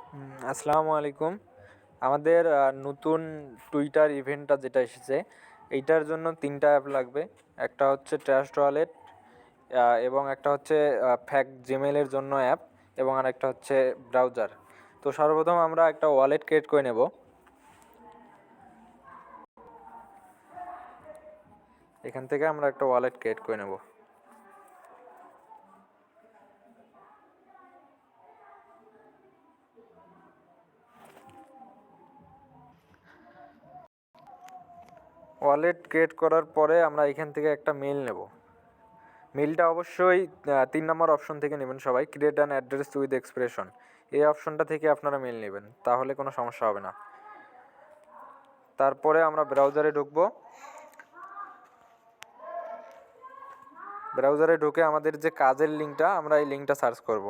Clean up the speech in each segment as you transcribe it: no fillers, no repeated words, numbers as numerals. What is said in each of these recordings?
আসসালামু আলাইকুম। আমাদের নতুন টুইটার ইভেন্টটা যেটা এসেছে এইটার জন্য 3টা অ্যাপ লাগবে। একটা হচ্ছে ট্রাস্ট ওয়ালেট, এবং একটা হচ্ছে ফ্যাক্ট জিমেলের জন্য অ্যাপ, এবং আরেকটা হচ্ছে ব্রাউজার। তো সর্বপ্রথম আমরা একটা ওয়ালেট ক্রিয়েট করে নেব। এখান থেকে আমরা একটা ওয়ালেট ক্রিয়েট করে নেব। ওয়ালেট ক্রিয়েট করার পরে আমরা এখান থেকে একটা মেল নেব। মেলটা অবশ্যই 3 নম্বর অপশন থেকে নেবেন সবাই, create an address with expression. এই অপশনটা থেকে আপনারা মেল নেবেন, তাহলে কোনো সমস্যা হবে না। তারপরে আমরা ব্রাউজারে ঢুকবো। ব্রাউজারে ঢুকে আমাদের যে কাজের লিঙ্কটা, আমরা এই লিঙ্কটা সার্চ করব।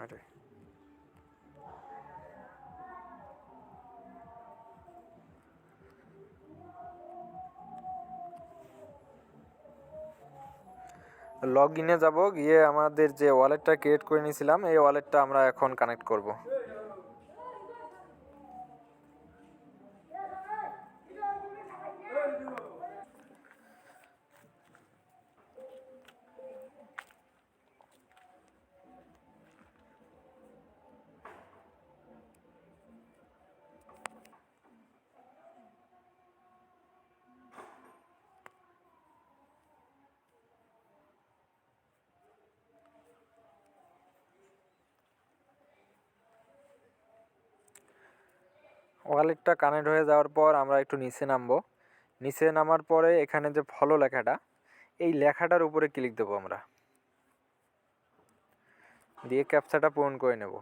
আরে লগ ইনে যাব, গিয়ে আমাদের যে ওয়ালেটটা ক্রিয়েট করে নিয়েছিলাম এই ওয়ালেটটা আমরা এখন কানেক্ট করব। ওয়ালেটটা কানেক্ট হয়ে যাওয়ার পর আমরা একটু নিচে নামবো। নিচে নামার পরে এখানে যে ফলো লেখাটা, এই লেখাটার উপরে ক্লিক দেবো আমরা, দিয়ে ক্যাপচাটা পূরণ করে নেব।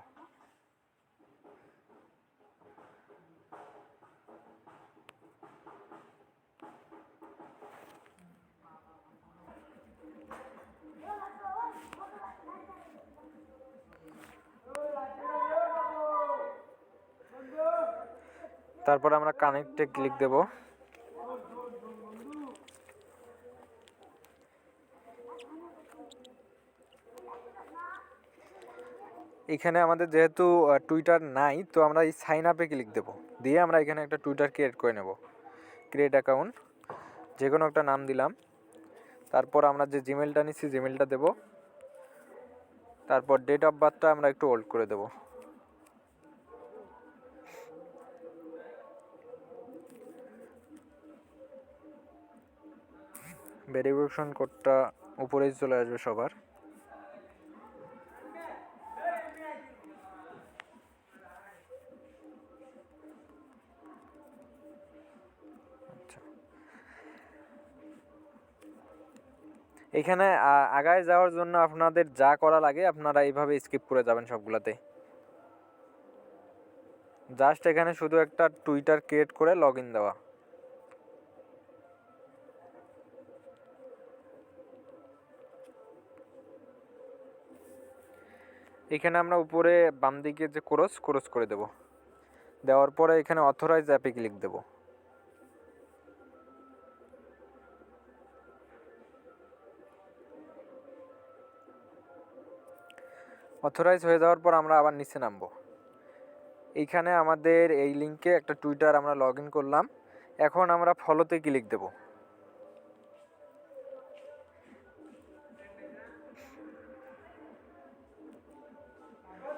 তারপর আমরা কানেক্টে ক্লিক দেব। এখানে আমাদের যেহেতু টুইটার নাই, তো আমরা এই সাইন আপে ক্লিক দেব, দিয়ে আমরা এখানে একটা টুইটার ক্রিয়েট করে নেব। ক্রিয়েট অ্যাকাউন্ট, যে কোনো একটা নাম দিলাম। তারপর আমরা যে জিমেলটা নিচ্ছি জিমেলটা দেব। তারপর ডেট অফ বার্থটা আমরা একটু ওল্ড করে দেব। ভেরিফিকেশন কোডটা উপরেই চলে আসবে সবার। আচ্ছা, এখানে আগায় যাওয়ার জন্য আপনাদের যা করা লাগে আপনারা এইভাবে স্কিপ করে যাবেন সবগুলাতে। জাস্ট এখানে শুধু একটা টুইটার ক্রিয়েট করে লগ ইন দেওয়া। এখানে আমরা উপরে বাম দিকে যে ক্রস করে দেব। দেওয়ার পরে এখানে অথরাইজ অ্যাপে ক্লিক দেব। অথরাইজ হয়ে যাওয়ার পর আমরা আবার নিচে নামবো। এইখানে আমাদের এই লিঙ্কে একটা টুইটার আমরা লগ ইন করলাম। এখন আমরা ফলোতে ক্লিক দেব।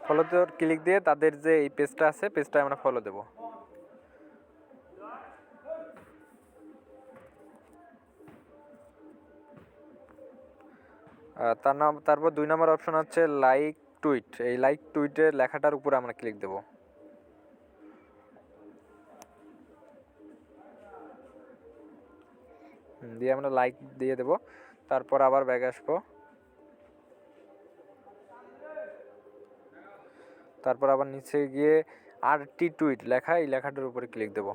ফলোতে ক্লিক দিয়ে তাদের যে এই পেজটা আছে পেজটায় আমরা ফলো দেব। তারপর 2 নম্বর অপশন হচ্ছে লাইক টুইট। এই লাইক টুইটের লেখাটার উপরে আমরা ক্লিক দেব। দিয়ে আমরা লাইক দিয়ে দেব। তারপর আবার ব্যাক আসবো। তারপর আবার নিচে গিয়ে আরটি টুইট লেখা, এই লেখাটার উপরে ক্লিক দেব।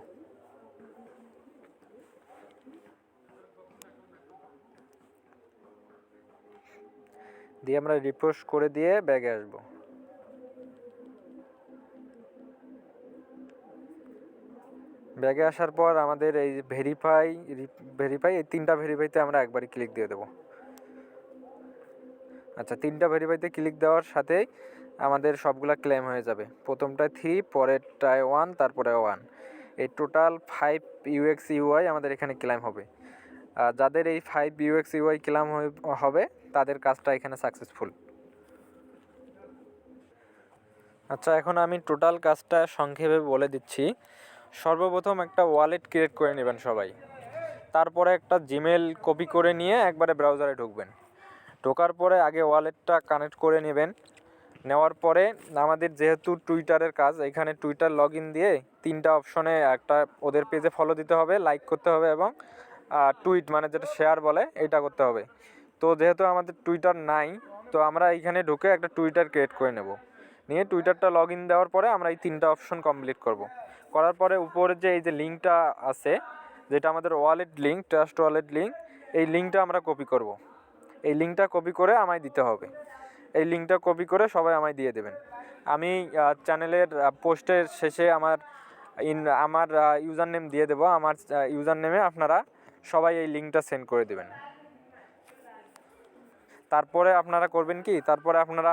দিয়ে আমরা রিপোস্ট করে দিয়ে ব্যাগে আসবো। ব্যাগে আসার পর আমাদের এই ভেরিফাই এই 3টা ভেরিফাইতে আমরা একবারই ক্লিক দিয়ে দেবো। আচ্ছা, 3টা ভেরিফাইতে ক্লিক দেওয়ার সাথেই আমাদের সবগুলা ক্লেম হয়ে যাবে। প্রথমটায় 3, পরেরটায় 1, তারপরে 1। এই টোটাল 5 ইউএক্স ইউআই আমাদের এখানে ক্লেম হবে। যাদের এই 5 ইউএক্স ইউআই ক্লেম হবে তাদের কাজটা এখানে সাকসেসফুল। আচ্ছা, এখন আমি টোটাল কাজটা সংক্ষেপে বলে দিচ্ছি। সর্বপ্রথম একটা ওয়ালেট ক্রিয়েট করে নেবেন সবাই। তারপরে একটা জিমেল কপি করে নিয়ে একবারে ব্রাউজারে ঢুকবেন। ঢোকার পরে আগে ওয়ালেটটা কানেক্ট করে নেবেন। নেওয়ার পরে আমাদের যেহেতু টুইটারের কাজ, এখানে টুইটার লগ ইন দিয়ে 3টা অপশনে একটা ওদের পেজে ফলো দিতে হবে, লাইক করতে হবে এবং টুইট মানে যেটা শেয়ার বলে এটা করতে হবে। তো যেহেতু আমাদের টুইটার নাই, তো আমরা এইখানে ঢুকে একটা টুইটার ক্রিয়েট করে নেব। নিয়ে টুইটারটা লগ ইন দেওয়ার পরে আমরা এই 3টা অপশন কমপ্লিট করব। করার পরে উপরে যে এই যে লিঙ্কটা আছে, যেটা আমাদের wallet link, trust wallet link, এই লিঙ্কটা আমরা কপি করব। এই লিঙ্কটা কপি করে আমায় দিতে হবে। এই লিঙ্কটা কপি করে সবাই আমায় দিয়ে দেবেন। আমি চ্যানেলের পোস্টের শেষে আমার ইউজার নেম দিয়ে দেবো। আমার ইউজার নেমে আপনারা সবাই এই লিঙ্কটা সেন্ড করে দেবেন। তারপরে আপনারা করবেন কি, তারপরে আপনারা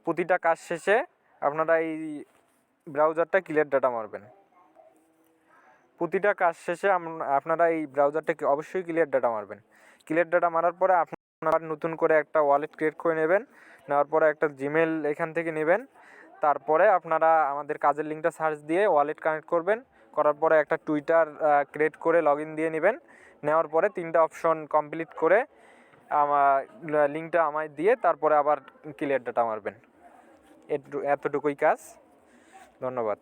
প্রতিটা কাজ শেষে আপনারা এই ব্রাউজারটা ক্লিয়ার ডাটা মারবেন। প্রতিটা কাজ শেষে আপনারা এই ব্রাউজারটাকে অবশ্যই ক্লিয়ার ডাটা মারবেন। ক্লিয়ার ডাটা মারার পরে আপনারা নতুন করে একটা ওয়ালেট ক্রিয়েট করে নেবেন। নেওয়ার পরে একটা জিমেল এখান থেকে নেবেন। তারপরে আপনারা আমাদের কাজের লিঙ্কটা সার্চ দিয়ে ওয়ালেট কানেক্ট করবেন। করার পরে একটা টুইটার ক্রিয়েট করে লগ ইন দিয়ে নেবেন। নেওয়ার পরে 3টা অপশন কমপ্লিট করে আমার লিঙ্কটা আমায় দিয়ে তারপরে আবার ক্লিয়ার ডাটা মারবেন। এতটুকুই কাজ। ধন্যবাদ।